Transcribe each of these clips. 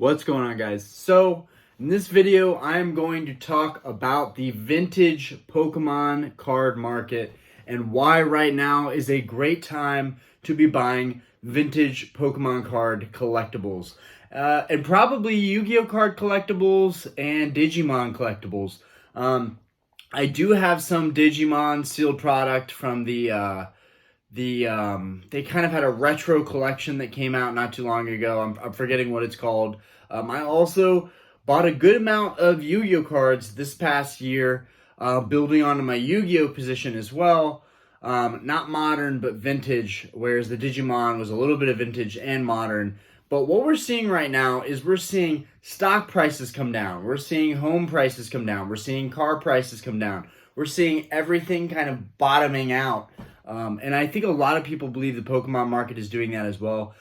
What's going on, guys? So in this video I'm going to talk about the vintage Pokemon card market and why right now is a great time to be buying vintage Pokemon card collectibles, and probably Yu-Gi-Oh card collectibles and Digimon collectibles. I do have some Digimon sealed product from they kind of had a retro collection that came out not too long ago. I'm forgetting what it's called. I also bought a good amount of Yu-Gi-Oh cards this past year, building onto my Yu-Gi-Oh position as well. Not modern, but vintage, whereas the Digimon was a little bit of vintage and modern. But what we're seeing right now is we're seeing stock prices come down. We're seeing home prices come down. We're seeing car prices come down. We're seeing everything kind of bottoming out. And I think a lot of people believe the Pokemon market is doing that as well.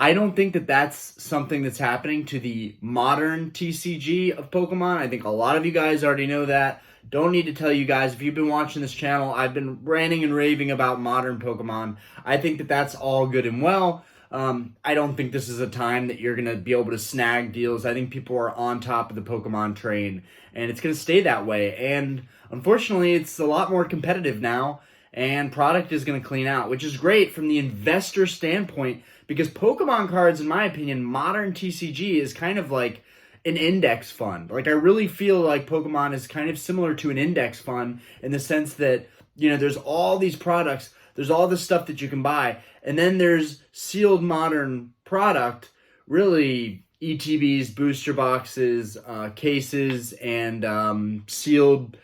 I don't think that that's something that's happening to the modern TCG of Pokemon. I think a lot of you guys already know that. Don't need to tell you guys. If you've been watching this channel, I've been ranting and raving about modern Pokemon. I think that that's all good and well. I don't think this is a time that you're going to be able to snag deals. I think people are on top of the Pokemon train, and it's going to stay that way. And unfortunately, it's a lot more competitive now, and product is going to clean out, which is great from the investor standpoint, because Pokemon cards, in my opinion, modern TCG is kind of like an index fund. Like, I really feel like Pokemon is kind of similar to an index fund in the sense that, you know, there's all these products, there's all this stuff that you can buy, and then there's sealed modern product, really ETBs, booster boxes, cases, and sealed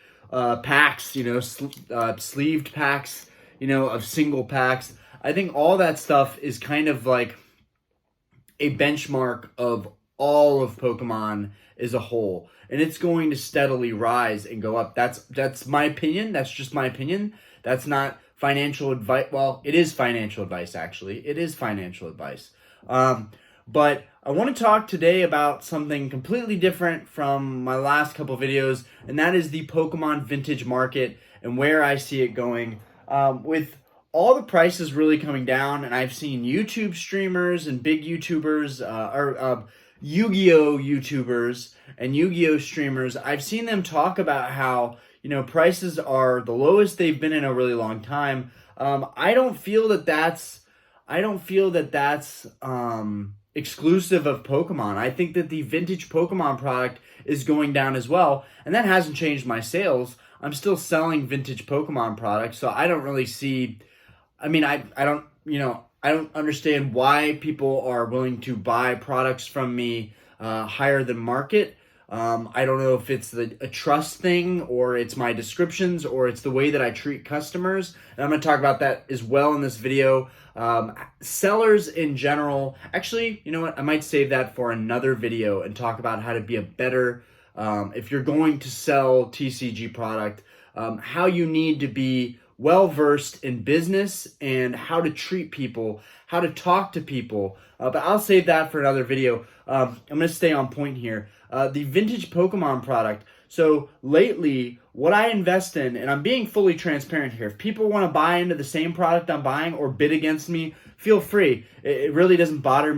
packs, you know, sleeved packs, you know, of single packs. I think all that stuff is kind of like a benchmark of all of Pokemon as a whole, and it's going to steadily rise and go up. That's my opinion. That's just my opinion. That's not financial advice. Well, it is financial advice, actually. It is financial advice. But I want to talk today about something completely different from my last couple videos, and that is the Pokemon vintage market and where I see it going. With all the prices really coming down, and I've seen YouTube streamers and big YouTubers, Yu-Gi-Oh YouTubers and Yu-Gi-Oh streamers, I've seen them talk about how, you know, prices are the lowest they've been in a really long time. I don't feel that that's exclusive of Pokemon. I think that the vintage Pokemon product is going down as well, and that hasn't changed my sales. I'm still selling vintage Pokemon products, so I don't really see, I mean, I don't, you know, I don't understand why people are willing to buy products from me higher than market. I don't know if it's a trust thing, or it's my descriptions, or it's the way that I treat customers. And I'm going to talk about that as well in this video. Sellers in general, actually, you know what? I might save that for another video and talk about how to be a better, if you're going to sell TCG product, how you need to be well-versed in business and how to treat people, how to talk to people. But I'll save that for another video. I'm going to stay on point here. The vintage Pokemon product. So lately, what I invest in, and I'm being fully transparent here, if people want to buy into the same product I'm buying or bid against me, feel free. It really doesn't bother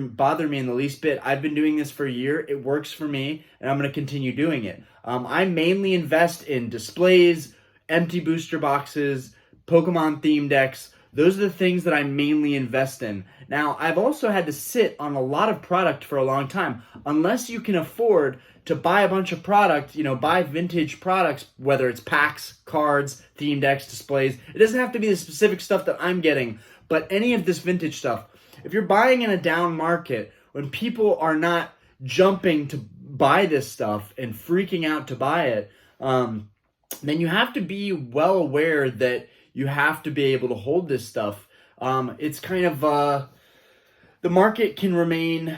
me in the least bit. I've been doing this for a year. It works for me, and I'm going to continue doing it. I mainly invest in displays, empty booster boxes, Pokemon theme decks. Those are the things that I mainly invest in. Now, I've also had to sit on a lot of product for a long time. Unless you can afford to buy a bunch of product, you know, buy vintage products, whether it's packs, cards, theme decks, displays. It doesn't have to be the specific stuff that I'm getting, but any of this vintage stuff. If you're buying in a down market, when people are not jumping to buy this stuff and freaking out to buy it, then you have to be well aware that you have to be able to hold this stuff. It's kind of the market can remain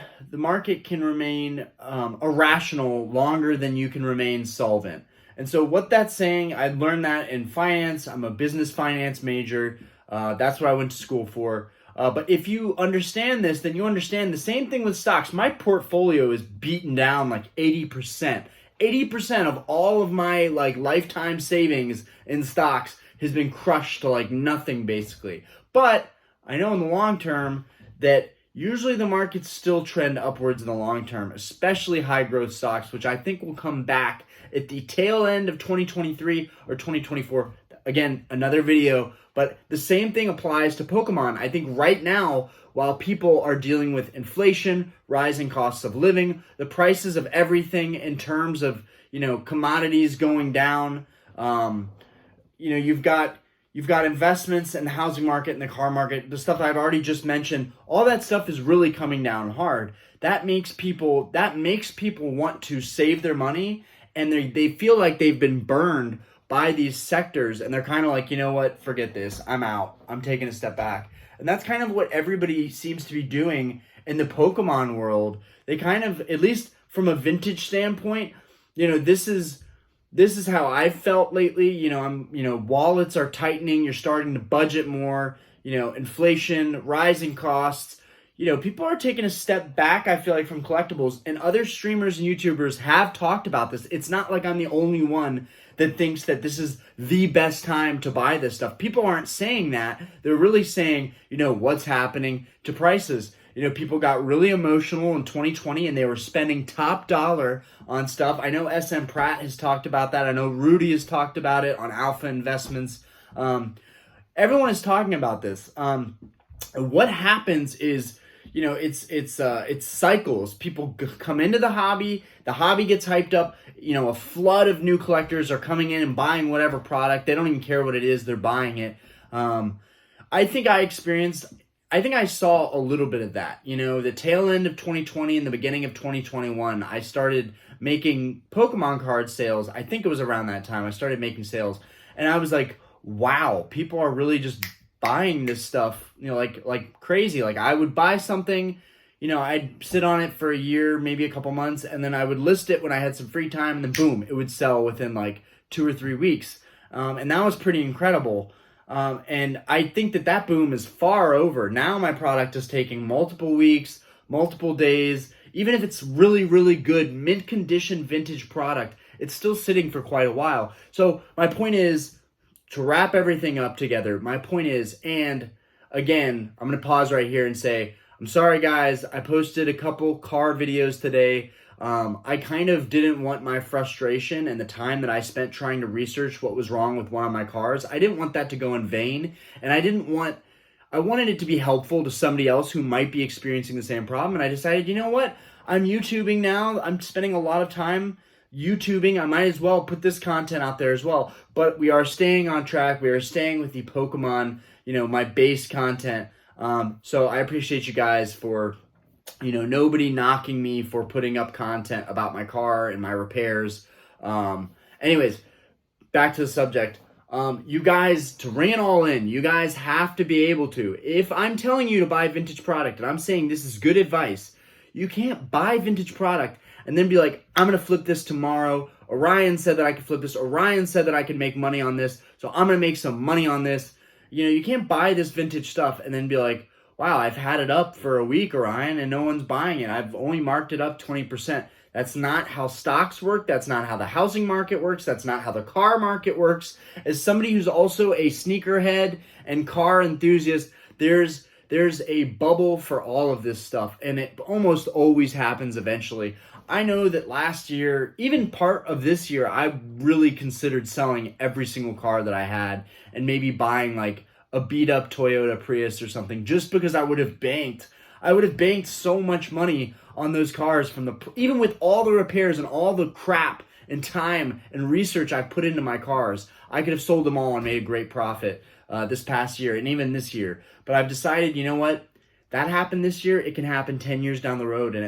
irrational longer than you can remain solvent. And so what that's saying, I learned that in finance. I'm a business finance major. That's what I went to school for. But if you understand this, then you understand the same thing with stocks. My portfolio is beaten down like 80%. 80% of all of my like lifetime savings in stocks has been crushed to like nothing basically. But I know in the long term that usually the markets still trend upwards in the long term, especially high growth stocks, which I think will come back at the tail end of 2023 or 2024. Again, another video, but the same thing applies to Pokemon. I think right now, while people are dealing with inflation, rising costs of living, the prices of everything in terms of, commodities going down, you've got investments in the housing market and the car market, the stuff I've already just mentioned. All that stuff is really coming down hard. That makes people want to save their money, and they feel like they've been burned by these sectors, and they're kind of like, you know what, forget this, I'm out, I'm taking a step back. And that's kind of what everybody seems to be doing in the Pokemon world. They kind of, at least from a vintage standpoint, this is how I've felt lately. Wallets are tightening, you're starting to budget more, inflation, rising costs. People are taking a step back, I feel like, from collectibles, and other streamers and YouTubers have talked about this. It's not like I'm the only one that thinks that this is the best time to buy this stuff. People aren't saying that. They're really saying, what's happening to prices. People got really emotional in 2020 and they were spending top dollar on stuff. I know SM Pratt has talked about that. I know Rudy has talked about it on Alpha Investments. Everyone is talking about this. What happens is, it's cycles. People come into the hobby gets hyped up, a flood of new collectors are coming in and buying whatever product. They don't even care what it is, they're buying it. I think I saw a little bit of that. The tail end of 2020 and the beginning of 2021, I started making Pokemon card sales. I think it was around that time I started making sales, and I was like, wow, people are really just buying this stuff, like crazy. Like, I would buy something, I'd sit on it for a year, maybe a couple months, and then I would list it when I had some free time, and then boom, it would sell within like 2 or 3 weeks. And that was pretty incredible. And I think that boom is far over. Now my product is taking multiple weeks, multiple days. Even if it's really, really good, mint condition vintage product, it's still sitting for quite a while. So my point is, to wrap everything up together, my point is, and again, I'm going to pause right here and say, I'm sorry guys, I posted a couple car videos today. I kind of didn't want my frustration and the time that I spent trying to research what was wrong with one of my cars, I didn't want that to go in vain, and I wanted it to be helpful to somebody else who might be experiencing the same problem, and I decided, you know what, I'm YouTubing now, I'm spending a lot of time YouTubing, I might as well put this content out there as well. But we are staying on track, we are staying with the Pokemon, my base content. So I appreciate you guys for, nobody knocking me for putting up content about my car and my repairs. Anyways, back to the subject. You guys, to ring it all in, you guys have to be able to, if I'm telling you to buy vintage product and I'm saying this is good advice, you can't buy vintage product and then be like, I'm going to flip this tomorrow. Orion said that I could flip this. Orion said that I could make money on this, so I'm going to make some money on this. You can't buy this vintage stuff and then be like, wow, I've had it up for a week, Orion, and no one's buying it. I've only marked it up 20%. That's not how stocks work. That's not how the housing market works. That's not how the car market works. As somebody who's also a sneakerhead and car enthusiast, there's a bubble for all of this stuff, and it almost always happens eventually. I know that last year, even part of this year, I really considered selling every single car that I had and maybe buying like a beat up Toyota Prius or something, just because I would have banked so much money on those cars even with all the repairs and all the crap and time and research I put into my cars. I could have sold them all and made a great profit this past year and even this year. But I've decided, you know what? That happened this year, it can happen 10 years down the road, and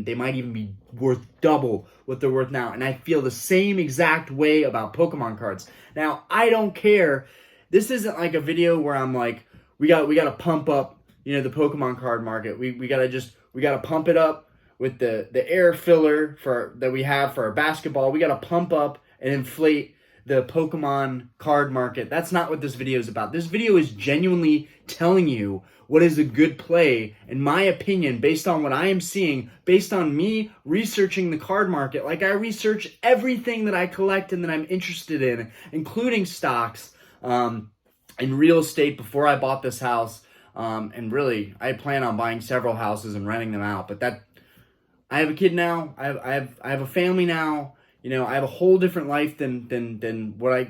they might even be worth double what they're worth now. And I feel the same exact way about Pokemon cards. Now, I don't care. This isn't like a video where I'm like, we got to pump up, the Pokemon card market. We got to pump it up with the air filler that we have for our basketball. We got to pump up and inflate the Pokemon card market. That's not what this video is about. This video is genuinely telling you what is a good play, in my opinion, based on what I am seeing, based on me researching the card market. Like, I research everything that I collect and that I'm interested in, including stocks and real estate before I bought this house. And really, I plan on buying several houses and renting them out. But I have a kid now. I have a family now. I have a whole different life than what I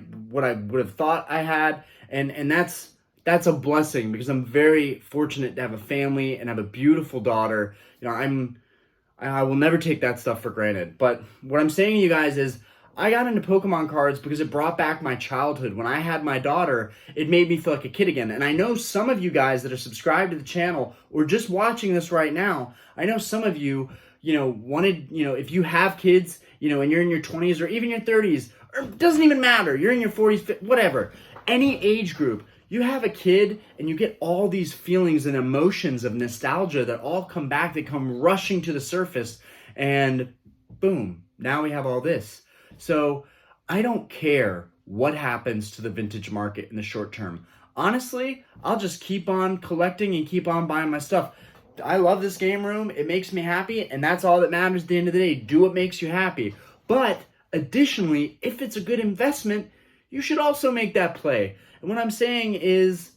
would have thought I had, and that's a blessing because I'm very fortunate to have a family and have a beautiful daughter. I will never take that stuff for granted. But what I'm saying to you guys is, I got into Pokemon cards because it brought back my childhood. When I had my daughter, it made me feel like a kid again. And I know some of you guys that are subscribed to the channel or just watching this right now, I know some of you, wanted, if you have kids, and you're in your 20s or even your 30s, or it doesn't even matter, you're in your 40s, whatever, any age group, you have a kid and you get all these feelings and emotions of nostalgia that all come back, that come rushing to the surface, and boom, now we have all this. So I don't care what happens to the vintage market in the short term. Honestly, I'll just keep on collecting and keep on buying my stuff. I love this game room. It makes me happy, and that's all that matters at the end of the day. Do what makes you happy. But additionally, if it's a good investment, you should also make that play. And what I'm saying is,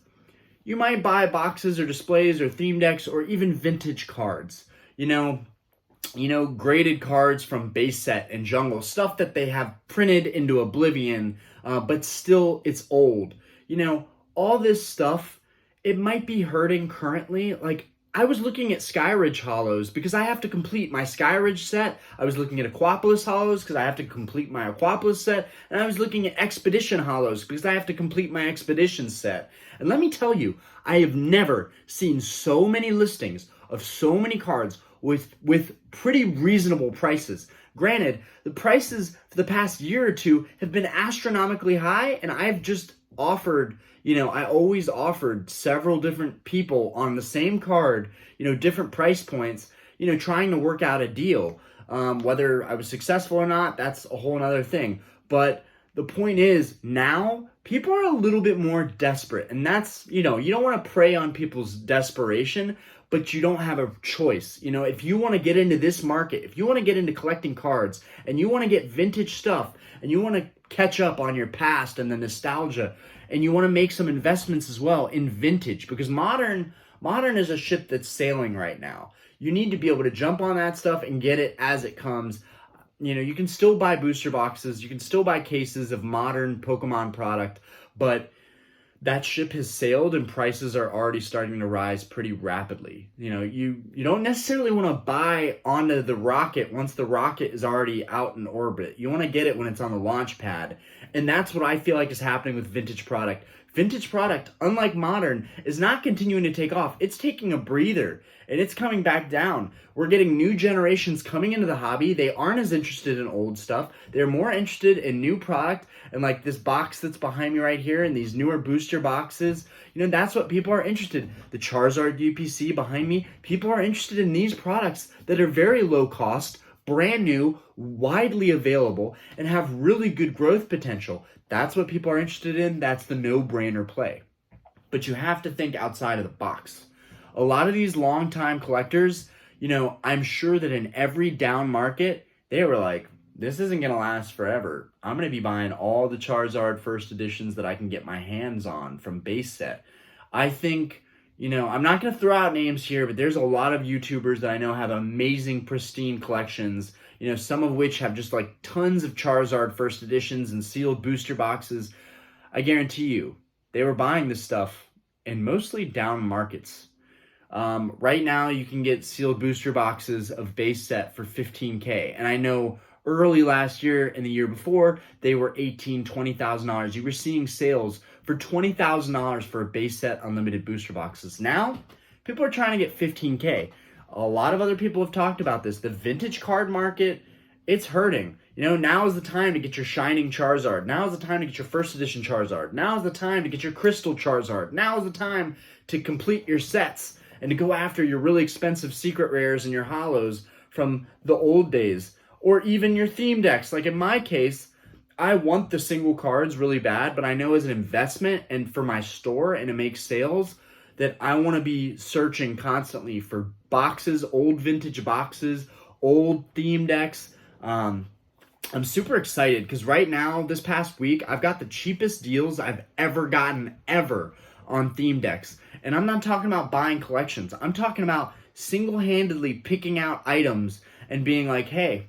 you might buy boxes or displays or theme decks or even vintage cards. Graded cards from base set and jungle, stuff that they have printed into oblivion, but still it's old. All this stuff, it might be hurting currently. Like, I was looking at Skyridge Hollows because I have to complete my Skyridge set. I was looking at Aquapolis Hollows because I have to complete my Aquapolis set. And I was looking at Expedition Hollows because I have to complete my Expedition set. And let me tell you, I have never seen so many listings of so many cards with pretty reasonable prices. Granted, the prices for the past year or two have been astronomically high, and I've just offered, I always offered several different people on the same card, different price points, trying to work out a deal. Whether I was successful or not, that's a whole other thing. But the point is, now people are a little bit more desperate, and that's, you don't want to prey on people's desperation, but you don't have a choice. If you want to get into this market, if you want to get into collecting cards, and you want to get vintage stuff, and you want to catch up on your past and the nostalgia, and you want to make some investments as well in vintage, because modern is a ship that's sailing right now. You need to be able to jump on that stuff and get it as it comes. You can still buy booster boxes, you can still buy cases of modern Pokemon product, but that ship has sailed and prices are already starting to rise pretty rapidly. You don't necessarily want to buy onto the rocket once the rocket is already out in orbit. You want to get it when it's on the launch pad. And that's what I feel like is happening with vintage product. Vintage product, unlike modern, is not continuing to take off. It's taking a breather, and it's coming back down. We're getting new generations coming into the hobby. They aren't as interested in old stuff. They're more interested in new product, and like this box that's behind me right here, and these newer booster boxes. That's what people are interested in. The Charizard UPC behind me, people are interested in these products that are very low cost, brand new, widely available, and have really good growth potential. That's what people are interested in. That's the no-brainer play. But you have to think outside of the box. A lot of these long-time collectors, I'm sure that in every down market, they were like, this isn't going to last forever. I'm going to be buying all the Charizard first editions that I can get my hands on from base set. I think, I'm not going to throw out names here, but there's a lot of YouTubers that I know have amazing, pristine collections, some of which have just like tons of Charizard first editions and sealed booster boxes. I guarantee you, they were buying this stuff in mostly down markets. Right now, you can get sealed booster boxes of base set for $15K. And I know early last year and the year before, they were $18,000, $20,000. You were seeing sales for $20,000 for a base set unlimited booster boxes. Now, people are trying to get $15K. A lot of other people have talked about this. The vintage card market, it's hurting. Now is the time to get your Shining Charizard. Now is the time to get your first edition Charizard. Now is the time to get your Crystal Charizard. Now is the time to complete your sets and to go after your really expensive secret rares and your hollows from the old days. Or even your theme decks. Like in my case, I want the single cards really bad, but I know as an investment and for my store and to make sales that I want to be searching constantly for boxes, old vintage boxes, old theme decks. I'm super excited because right now, this past week, I've got the cheapest deals I've ever gotten ever on theme decks. And I'm not talking about buying collections. I'm talking about single-handedly picking out items and being like, hey,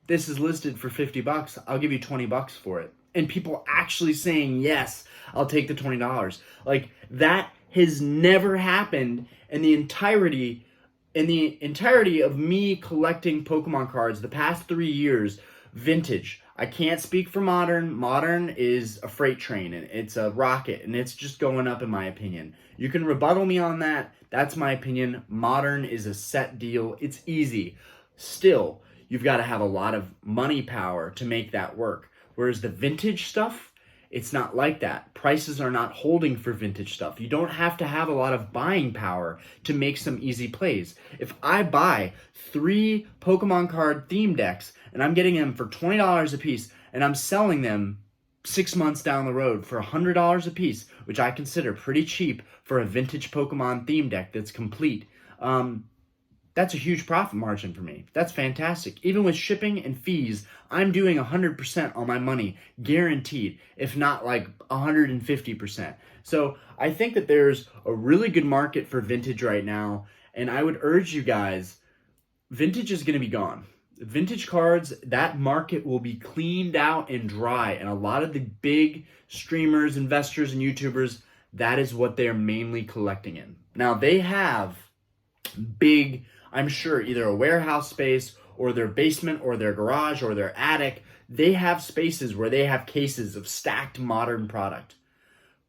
this is listed for 50 bucks. I'll give you 20 bucks for it. And people actually saying, yes, I'll take the $20. Like, that has never happened in the entirety of me collecting Pokemon cards the past 3 years. Vintage. I can't speak for modern. Modern is a freight train and it's a rocket and it's just going up in my opinion. You can rebuttal me on that. That's my opinion. Modern is a set deal. It's easy. Still, you've got to have a lot of money power to make that work. Whereas the vintage stuff, it's not like that. Prices are not holding for vintage stuff. You don't have to have a lot of buying power to make some easy plays. If I buy 3 Pokemon card theme decks and I'm getting them for $20 a piece and I'm selling them 6 months down the road for $100 a piece, which I consider pretty cheap for a vintage Pokemon theme deck that's complete, that's a huge profit margin for me. That's fantastic. Even with shipping and fees, I'm doing 100% on my money, guaranteed, if not like 150%. So I think that there's a really good market for vintage right now, and I would urge you guys, vintage is going to be gone. Vintage cards, that market will be cleaned out and dry, and a lot of the big streamers, investors, and YouTubers, that is what they're mainly collecting in. Now, they have big, I'm sure, either a warehouse space or their basement or their garage or their attic. They have spaces where they have cases of stacked modern product.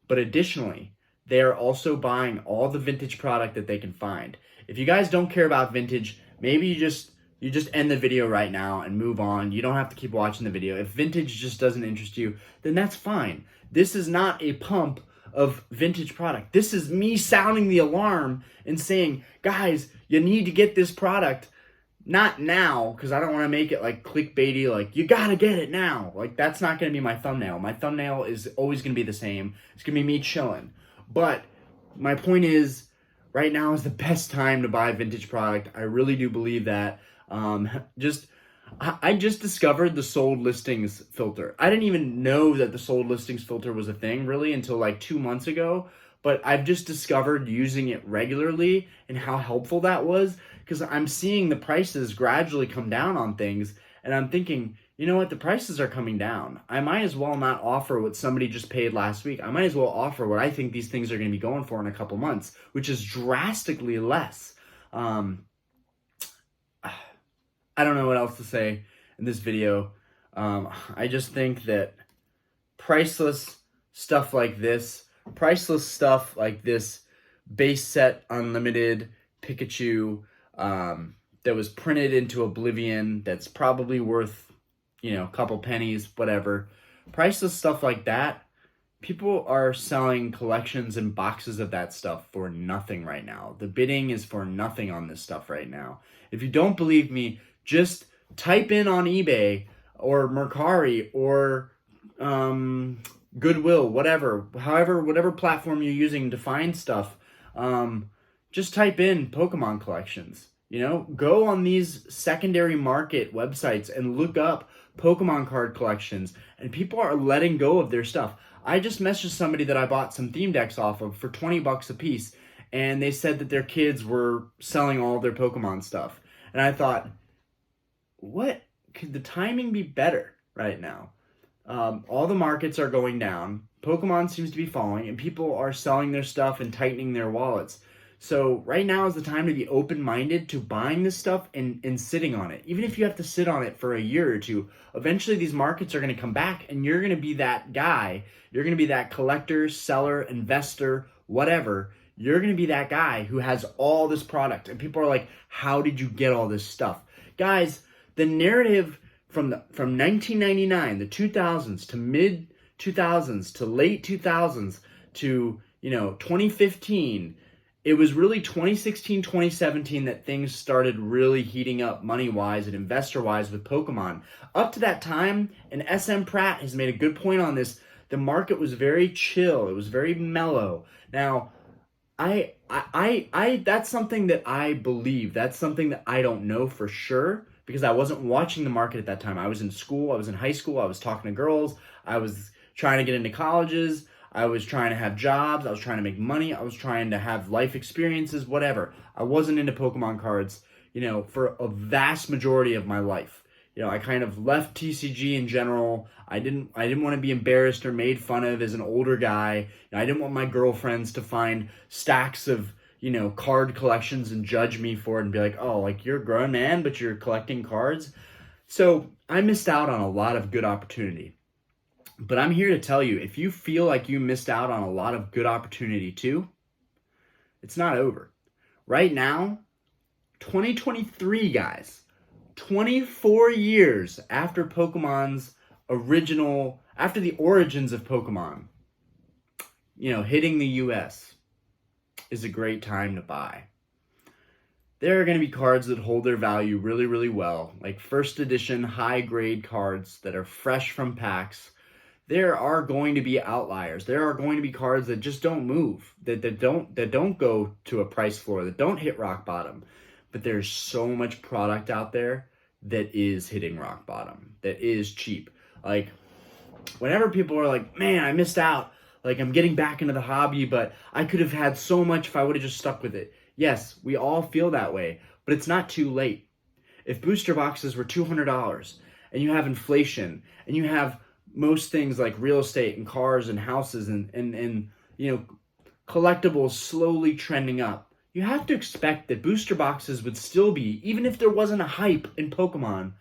But additionally, they are also buying all the vintage product that they can find. If you guys don't care about vintage, maybe you just end the video right now and move on. You don't have to keep watching the video. If vintage just doesn't interest you, then that's fine. This is not a pump of vintage product. This is me sounding the alarm and saying, guys, you need to get this product. Not now, because I don't want to make it like clickbaity, like, you gotta get it now. Like, that's not going to be my thumbnail. My thumbnail is always going to be the same. It's going to be me chilling. But my point is, right now is the best time to buy vintage product. I really do believe that. I just discovered the sold listings filter. I didn't even know that the sold listings filter was a thing really until like 2 months ago, but I've just discovered using it regularly and how helpful that was, because I'm seeing the prices gradually come down on things and I'm thinking, you know what, the prices are coming down. I might as well not offer what somebody just paid last week. I might as well offer what I think these things are going to be going for in a couple months, which is drastically less. I don't know what else to say in this video. I just think that priceless stuff like this base set unlimited Pikachu that was printed into oblivion, that's probably worth, a couple pennies, whatever. Priceless stuff like that, people are selling collections and boxes of that stuff for nothing right now. The bidding is for nothing on this stuff right now. If you don't believe me, just type in on eBay or Mercari or Goodwill, whatever platform you're using to find stuff. Just type in Pokemon collections. Go on these secondary market websites and look up Pokemon card collections, and people are letting go of their stuff. I just messaged somebody that I bought some theme decks off of for 20 bucks a piece, and they said that their kids were selling all their Pokemon stuff. And I thought, what could the timing be better right now? All the markets are going down. Pokemon seems to be falling, and people are selling their stuff and tightening their wallets. So right now is the time to be open-minded to buying this stuff and sitting on it. Even if you have to sit on it for a year or two, eventually these markets are going to come back, and you're going to be that guy. You're going to be that collector, seller, investor, whatever. You're going to be that guy who has all this product. And people are like, how did you get all this stuff? Guys, the narrative from 1999, the 2000s to mid 2000s to late 2000s to 2015, it was really 2016, 2017 that things started really heating up money-wise and investor-wise with Pokemon. Up to that time, and SM Pratt has made a good point on this, the market was very chill. It was very mellow. Now, I that's something that I believe. That's something that I don't know for sure, because I wasn't watching the market at that time. I was in school, I was in high school, I was talking to girls, I was trying to get into colleges. I was trying to have jobs. I was trying to make money. I was trying to have life experiences, whatever. I wasn't into Pokemon cards, for a vast majority of my life. I kind of left TCG in general. I didn't want to be embarrassed or made fun of as an older guy. I didn't want my girlfriends to find stacks of, card collections and judge me for it and be like, oh, like you're a grown man, but you're collecting cards. So I missed out on a lot of good opportunity. But I'm here to tell you, if you feel like you missed out on a lot of good opportunity too, it's not over. Right now, 2023, guys, 24 years after after the origins of Pokemon, hitting the US is a great time to buy. There are going to be cards that hold their value really, really well, like first edition high grade cards that are fresh from packs. There are going to be outliers. There are going to be cards that just don't move, that don't go to a price floor, that don't hit rock bottom. But there's so much product out there that is hitting rock bottom, that is cheap. Like, whenever people are like, man, I missed out. Like, I'm getting back into the hobby, but I could have had so much if I would have just stuck with it. Yes, we all feel that way, but it's not too late. If booster boxes were $200 and you have inflation and you have most things like real estate and cars and houses and collectibles slowly trending up, you have to expect that booster boxes would still be, even if there wasn't a hype in Pokemon,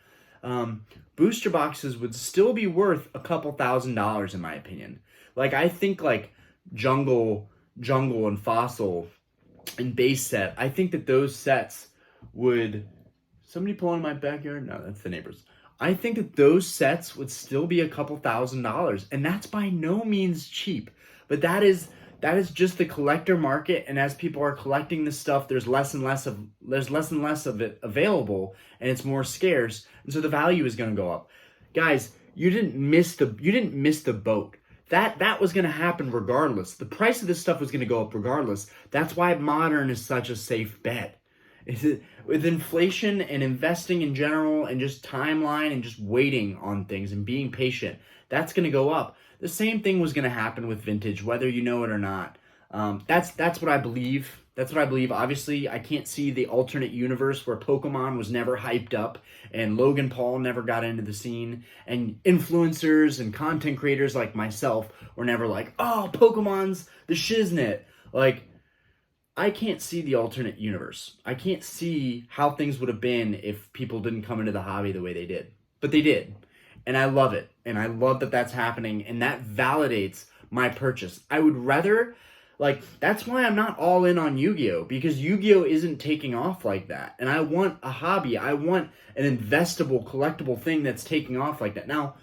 booster boxes would still be worth a couple $1,000s in my opinion. Like, I think like Jungle and Fossil and Base Set, I think that those sets would... Somebody pulling in my backyard? No, that's the neighbors. I think that those sets would still be a couple $1,000s, and that's by no means cheap. But that is just the collector market, and as people are collecting this stuff, there's less and less of it available, and it's more scarce, and so the value is going to go up. Guys, you didn't miss the boat. That was going to happen regardless. The price of this stuff was going to go up regardless. That's why Modern is such a safe bet. With inflation and investing in general and just timeline and just waiting on things and being patient, that's going to go up. The same thing was going to happen with vintage, whether you know it or not. That's what I believe. That's what I believe. Obviously, I can't see the alternate universe where Pokemon was never hyped up and Logan Paul never got into the scene and influencers and content creators like myself were never like, oh, Pokemon's the shiznit. Like, I can't see the alternate universe. I can't see how things would have been if people didn't come into the hobby the way they did. But they did. And I love it. And I love that that's happening. And that validates my purchase. I would rather... that's why I'm not all in on Yu-Gi-Oh! Because Yu-Gi-Oh! Isn't taking off like that. And I want a hobby. I want an investable, collectible thing that's taking off like that. Now,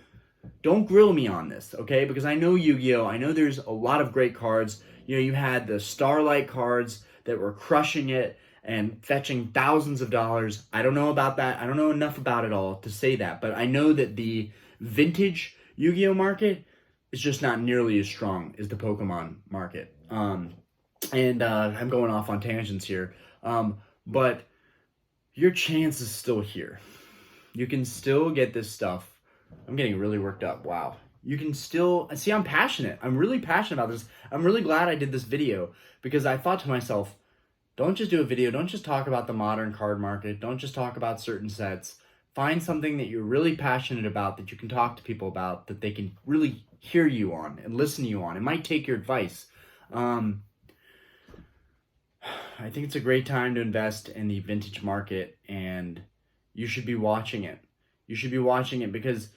don't grill me on this, okay? Because I know Yu-Gi-Oh! I know there's a lot of great cards. You had the Starlight cards that were crushing it and fetching thousands of dollars. I don't know about that. I don't know enough about it all to say that. But I know that the vintage Yu-Gi-Oh! Market is just not nearly as strong as the Pokemon market. I'm going off on tangents here. But your chance is still here. You can still get this stuff. I'm getting really worked up. Wow. You can still... See, I'm passionate. I'm really passionate about this. I'm really glad I did this video because I thought to myself, don't just do a video. Don't just talk about the modern card market. Don't just talk about certain sets. Find something that you're really passionate about that you can talk to people about, that they can really hear you on and listen to you on. It might take your advice. I think it's a great time to invest in the vintage market, and you should be watching it. You should be watching it because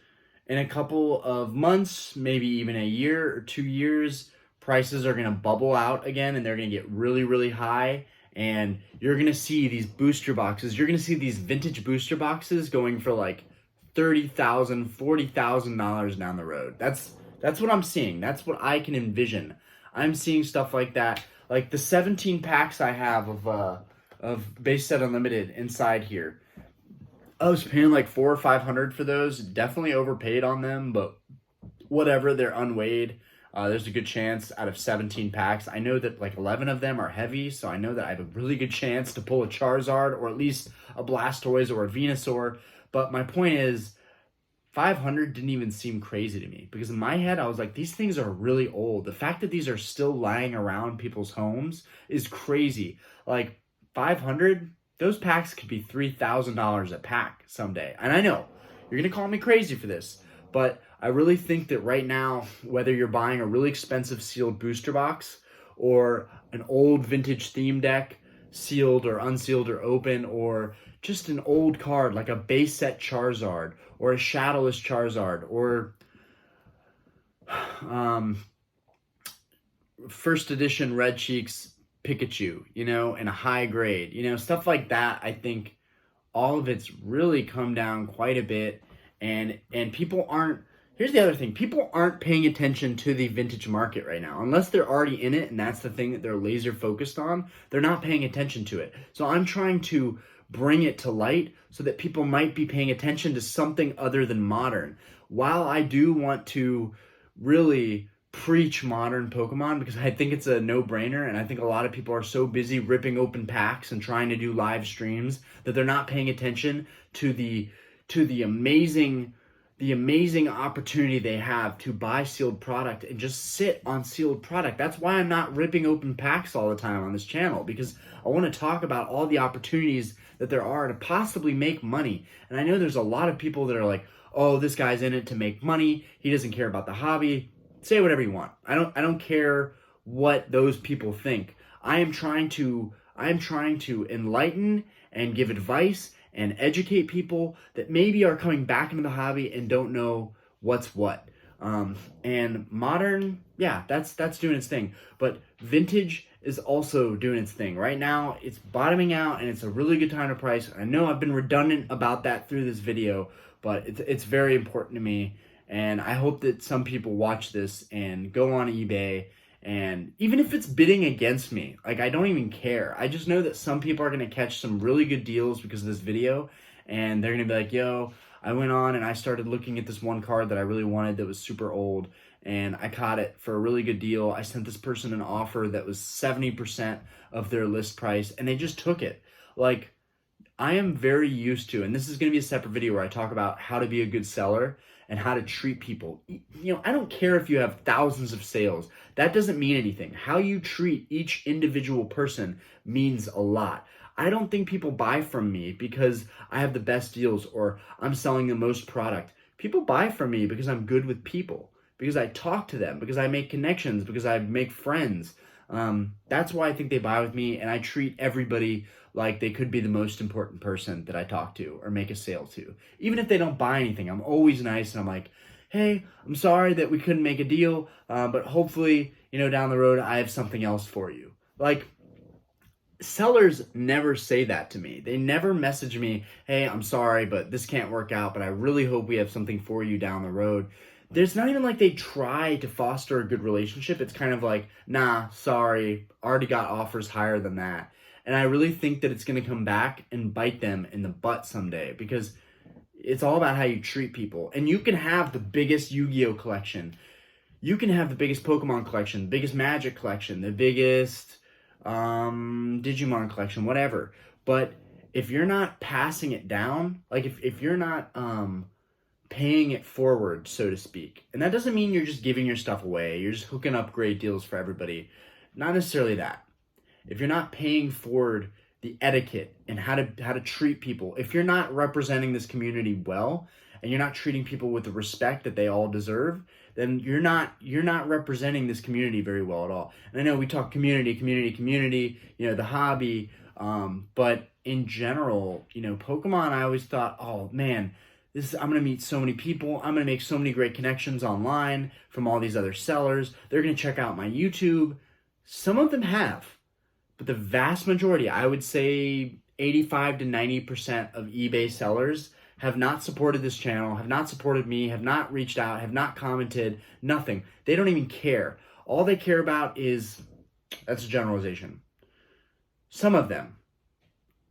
in a couple of months, maybe even a year or 2 years, prices are going to bubble out again and they're going to get really, really high. And you're going to see these booster boxes. You're going to see these vintage booster boxes going for like $30,000, $40,000 down the road. That's what I'm seeing. That's what I can envision. I'm seeing stuff like that. Like the 17 packs I have of Base Set Unlimited inside here. I was paying like $400 or $500 for those. Definitely overpaid on them, but whatever. They're unweighed. There's a good chance out of 17 packs. I know that like 11 of them are heavy, so I know that I have a really good chance to pull a Charizard or at least a Blastoise or a Venusaur. But my point is, 500 didn't even seem crazy to me, because in my head I was like, these things are really old. The fact that these are still lying around people's homes is crazy. Like 500, those packs could be $3,000 a pack someday. And I know you're gonna call me crazy for this, but I really think that right now, whether you're buying a really expensive sealed booster box or an old vintage theme deck, sealed or unsealed or open, or just an old card like a base set Charizard or a shadowless Charizard, or first edition Red Cheeks Pikachu, in a high grade, stuff like that. I think all of it's really come down quite a bit, and people aren't. Here's the other thing. People aren't paying attention to the vintage market right now. Unless they're already in it and that's the thing that they're laser focused on, they're not paying attention to it. So I'm trying to bring it to light so that people might be paying attention to something other than modern. While I do want to really preach modern Pokemon, because I think it's a no-brainer, and I think a lot of people are so busy ripping open packs and trying to do live streams that they're not paying attention to the amazing opportunity they have to buy sealed product and just sit on sealed product. That's why I'm not ripping open packs all the time on this channel, because I want to talk about all the opportunities that there are to possibly make money. And I know there's a lot of people that are like, oh, this guy's in it to make money. He doesn't care about the hobby. Say whatever you want. I don't care what those people think. I am trying to enlighten and give advice and educate people that maybe are coming back into the hobby and don't know what's what. And modern, yeah, that's doing its thing. But vintage is also doing its thing. Right now, it's bottoming out, and it's a really good time to price. I know I've been redundant about that through this video, but it's very important to me. And I hope that some people watch this and go on eBay, and even if it's bidding against me, like, I don't even care. I just know that some people are going to catch some really good deals because of this video, and they're going to be like, yo, I went on and I started looking at this one card that I really wanted that was super old, and I caught it for a really good deal. I sent this person an offer that was 70% of their list price, and they just took it. Like, I am very used to, and this is going to be a separate video where I talk about how to be a good seller and how to treat people. I don't care if you have thousands of sales. That doesn't mean anything. How you treat each individual person means a lot. I don't think people buy from me because I have the best deals or I'm selling the most product. People buy from me because I'm good with people, because I talk to them, because I make connections, because I make friends. That's why I think they buy with me, and I treat everybody like they could be the most important person that I talk to or make a sale to. Even if they don't buy anything, I'm always nice, and I'm like, hey, I'm sorry that we couldn't make a deal, but hopefully, down the road, I have something else for you. Like, sellers never say that to me. They never message me, hey, I'm sorry, but this can't work out, but I really hope we have something for you down the road. There's not even like they try to foster a good relationship. It's kind of like, nah, sorry, already got offers higher than that. And I really think that it's going to come back and bite them in the butt someday, because it's all about how you treat people. And you can have the biggest Yu-Gi-Oh collection. You can have the biggest Pokemon collection, the biggest Magic collection, the biggest Digimon collection, whatever. But if you're not passing it down, like if you're not paying it forward, so to speak, and that doesn't mean you're just giving your stuff away, you're just hooking up great deals for everybody. Not necessarily that. If you're not paying forward the etiquette and how to treat people, if you're not representing this community well, and you're not treating people with the respect that they all deserve, then you're not representing this community very well at all. And I know we talk community, the hobby, but in general, Pokemon, I always thought, oh man, I'm going to meet so many people. I'm going to make so many great connections online from all these other sellers. They're going to check out my YouTube. Some of them have, but the vast majority, I would say 85 to 90% of eBay sellers have not supported this channel, have not supported me, have not reached out, have not commented, nothing. They don't even care. All they care about is, that's a generalization, some of them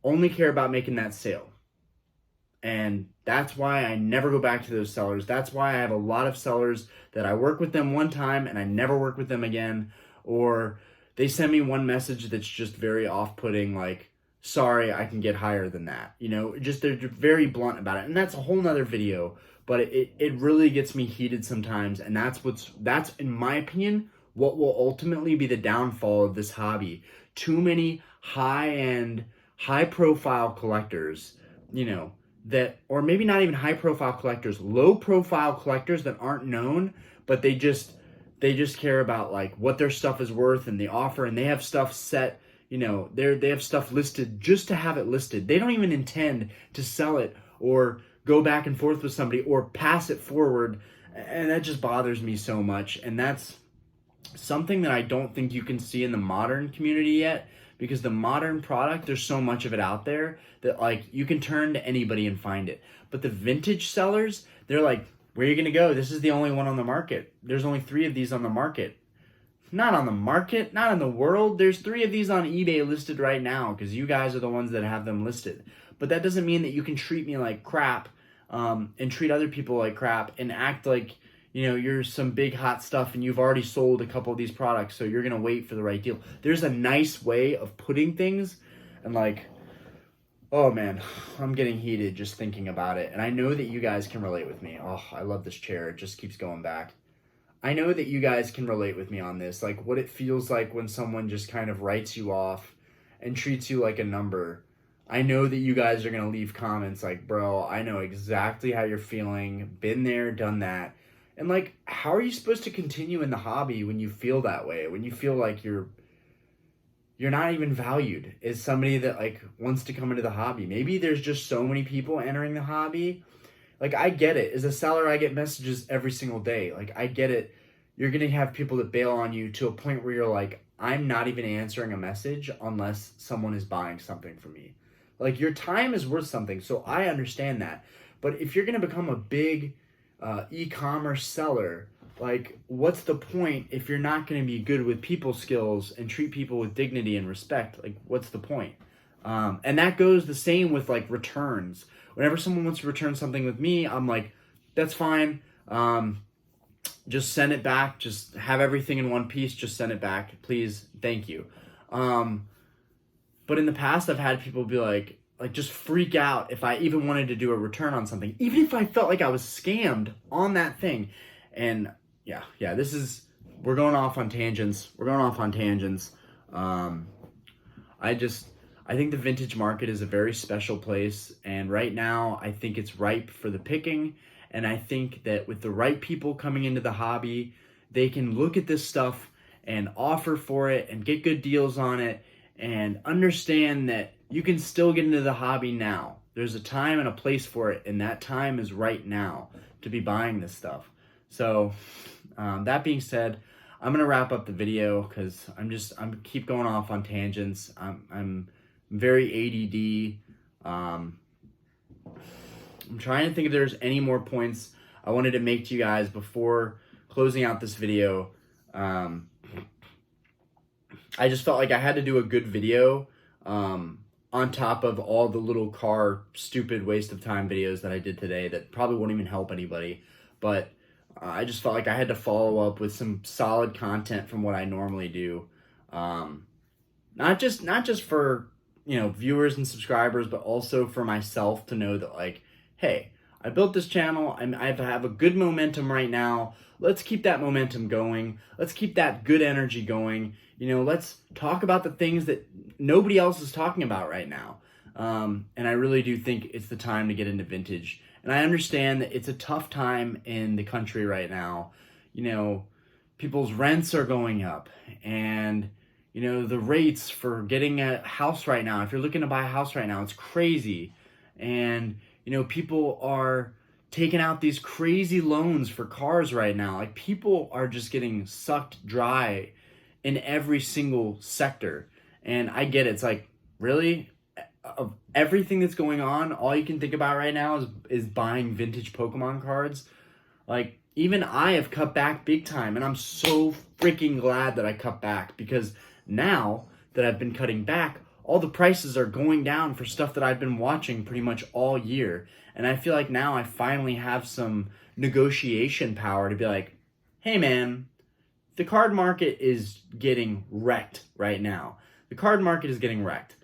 only care about making that sale. And that's why I never go back to those sellers. That's why I have a lot of sellers that I work with them one time and I never work with them again. Or they send me one message that's just very off-putting, like, sorry, I can get higher than that. You know, just they're very blunt about it. And that's a whole nother video, but it really gets me heated sometimes. And that's, in my opinion, what will ultimately be the downfall of this hobby. Too many high-end, high-profile collectors, you know, that, or maybe not even high-profile collectors, low-profile collectors that aren't known, but they just care about like what their stuff is worth and the offer, and they have stuff set, you know, they have stuff listed just to have it listed. They don't even intend to sell it or go back and forth with somebody or pass it forward. And that just bothers me so much. And that's something that I don't think you can see in the modern community yet, because the modern product, there's so much of it out there that like you can turn to anybody and find it. But the vintage sellers, they're like, where are you going to go? This is the only one on the market. There's only 3 of these on the market. Not on the market, not in the world. There's 3 of these on eBay listed right now because you guys are the ones that have them listed. But that doesn't mean that you can treat me like crap, and treat other people like crap and act like, you know, you're some big hot stuff and you've already sold a couple of these products, so you're going to wait for the right deal. There's a nice way of putting things, and like, oh man, I'm getting heated just thinking about it. And I know that you guys can relate with me. Oh, I love this chair. It just keeps going back. I know that you guys can relate with me on this, like what it feels like when someone just kind of writes you off and treats you like a number. I know that you guys are going to leave comments like, bro, I know exactly how you're feeling, been there, done that. And like, how are you supposed to continue in the hobby when you feel that way, when you feel like you're not even valued as somebody that like wants to come into the hobby? Maybe there's just so many people entering the hobby. Like, I get it. As a seller, I get messages every single day. Like, I get it. You're going to have people that bail on you to a point where you're like, I'm not even answering a message unless someone is buying something from me. Like, your time is worth something, so I understand that. But if you're going to become a big e-commerce seller, like, what's the point if you're not going to be good with people skills and treat people with dignity and respect? Like, what's the point? And that goes the same with, like, returns. Whenever someone wants to return something with me, I'm like, that's fine. Just send it back. Just have everything in one piece. Just send it back. Please. Thank you. But in the past, I've had people be like just freak out if I even wanted to do a return on something, even if I felt like I was scammed on that thing. And yeah, we're going off on tangents. I think the vintage market is a very special place, and right now I think it's ripe for the picking, and I think that with the right people coming into the hobby, they can look at this stuff and offer for it and get good deals on it and understand that you can still get into the hobby now. There's a time and a place for it, and that time is right now to be buying this stuff. So that being said, I'm gonna wrap up the video because I'm keep going off on tangents. I'm very ADD. I'm trying to think if there's any more points I wanted to make to you guys before closing out this video. I just felt like I had to do a good video on top of all the little car stupid waste of time videos that I did today that probably won't even help anybody. But I just felt like I had to follow up with some solid content from what I normally do. Not just for, you know, viewers and subscribers, but also for myself to know that, like, hey, I built this channel. I have a good momentum right now. Let's keep that momentum going. Let's keep that good energy going. You know, let's talk about the things that nobody else is talking about right now. And I really do think it's the time to get into vintage. And I understand that it's a tough time in the country right now. You know, people's rents are going up, and you know, the rates for getting a house right now, if you're looking to buy a house right now, it's crazy. And, you know, people are taking out these crazy loans for cars right now. Like, people are just getting sucked dry in every single sector. And I get it. It's like, really? Of everything that's going on, all you can think about right now is buying vintage Pokemon cards. Like, even I have cut back big time, and I'm so freaking glad that I cut back, because now that I've been cutting back, all the prices are going down for stuff that I've been watching pretty much all year. And I feel like now I finally have some negotiation power to be like, hey man, the card market is getting wrecked right now. The card market is getting wrecked.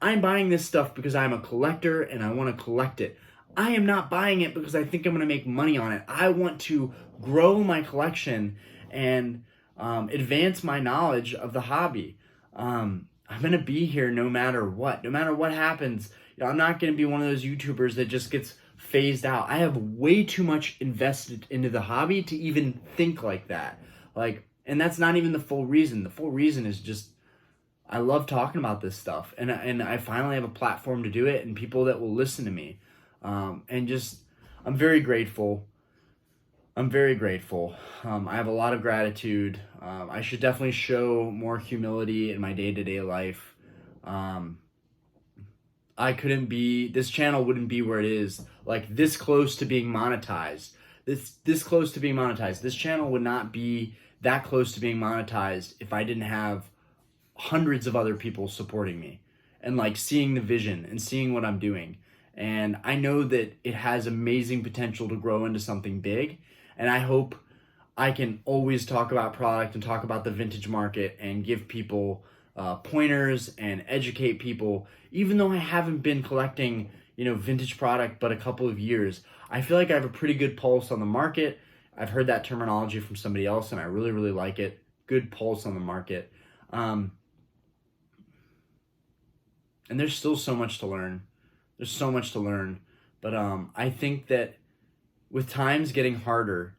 I'm buying this stuff because I'm a collector and I want to collect it. I am not buying it because I think I'm going to make money on it. I want to grow my collection and advance my knowledge of the hobby. I'm going to be here no matter what. No matter what happens, I'm not going to be one of those YouTubers that just gets phased out. I have way too much invested into the hobby to even think like that. And that's not even the full reason. The full reason is just I love talking about this stuff, and I finally have a platform to do it, and people that will listen to me, I'm very grateful. I'm very grateful. I have a lot of gratitude. I should definitely show more humility in my day-to-day life. This channel wouldn't be where it is, like this close to being monetized. This close to being monetized. This channel would not be that close to being monetized if I didn't have hundreds of other people supporting me and like seeing the vision and seeing what I'm doing. And I know that it has amazing potential to grow into something big. And I hope I can always talk about product and talk about the vintage market and give people pointers and educate people. Even though I haven't been collecting, vintage product but a couple of years, I feel like I have a pretty good pulse on the market. I've heard that terminology from somebody else and I really, really like it. Good pulse on the market. And there's still so much to learn. There's so much to learn. But I think that with times getting harder,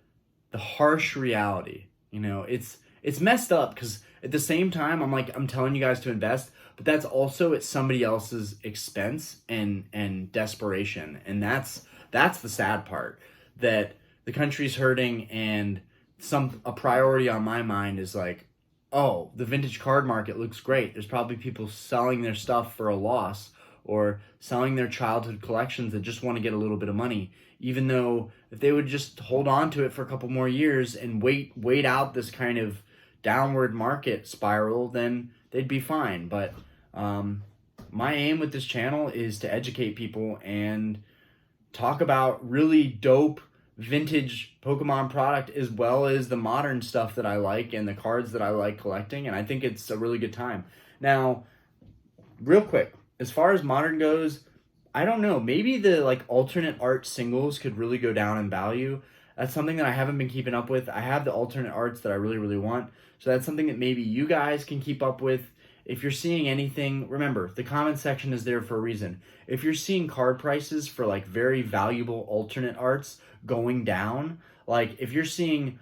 the harsh reality, it's messed up because at the same time, I'm telling you guys to invest, but that's also at somebody else's expense and desperation. And that's the sad part, that the country's hurting, and a priority on my mind is like, oh, the vintage card market looks great. There's probably people selling their stuff for a loss or selling their childhood collections that just want to get a little bit of money, even though if they would just hold on to it for a couple more years and wait out this kind of downward market spiral, then they'd be fine. But my aim with this channel is to educate people and talk about really dope vintage Pokemon product as well as the modern stuff that I like and the cards that I like collecting, and I think it's a really good time. Now, real quick, as far as modern goes, I don't know, maybe the alternate art singles could really go down in value. That's something that I haven't been keeping up with. I have the alternate arts that I really, really want, so that's something that maybe you guys can keep up with. If you're seeing anything, remember, the comment section is there for a reason. If you're seeing card prices for very valuable alternate arts going down, if you're seeing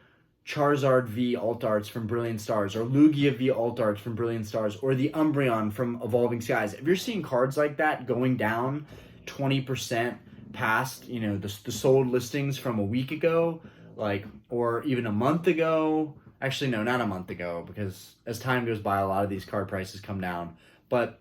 Charizard V alt arts from Brilliant Stars, or Lugia V alt arts from Brilliant Stars, or the Umbreon from Evolving Skies, if you're seeing cards like that going down 20% past, the sold listings from a week ago, or even a month ago. Actually, no, not a month ago, because as time goes by, a lot of these card prices come down. But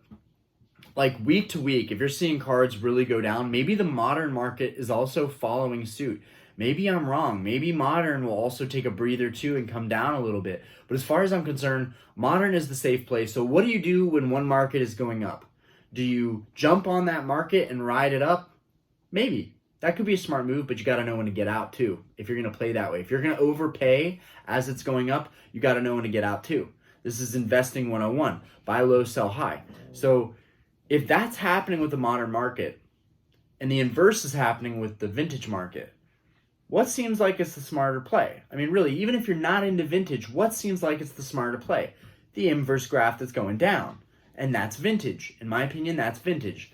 week to week, if you're seeing cards really go down, maybe the modern market is also following suit. Maybe I'm wrong. Maybe modern will also take a breather too and come down a little bit. But as far as I'm concerned, modern is the safe place. So what do you do when one market is going up? Do you jump on that market and ride it up? Maybe. That could be a smart move, but you got to know when to get out too, if you're going to play that way. If you're going to overpay as it's going up, you got to know when to get out too. This is investing 101. Buy low, sell high. So if that's happening with the modern market and the inverse is happening with the vintage market, what seems like it's the smarter play? I mean, really, even if you're not into vintage, what seems like it's the smarter play? The inverse graph that's going down. And that's vintage. In my opinion, that's vintage.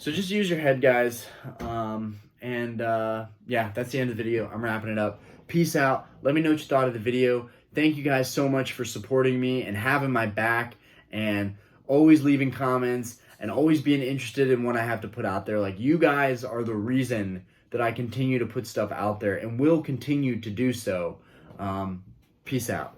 So just use your head, guys. Yeah, that's the end of the video. I'm wrapping it up. Peace out. Let me know what you thought of the video. Thank you guys so much for supporting me and having my back and always leaving comments and always being interested in what I have to put out there. You guys are the reason that I continue to put stuff out there and will continue to do so. Peace out.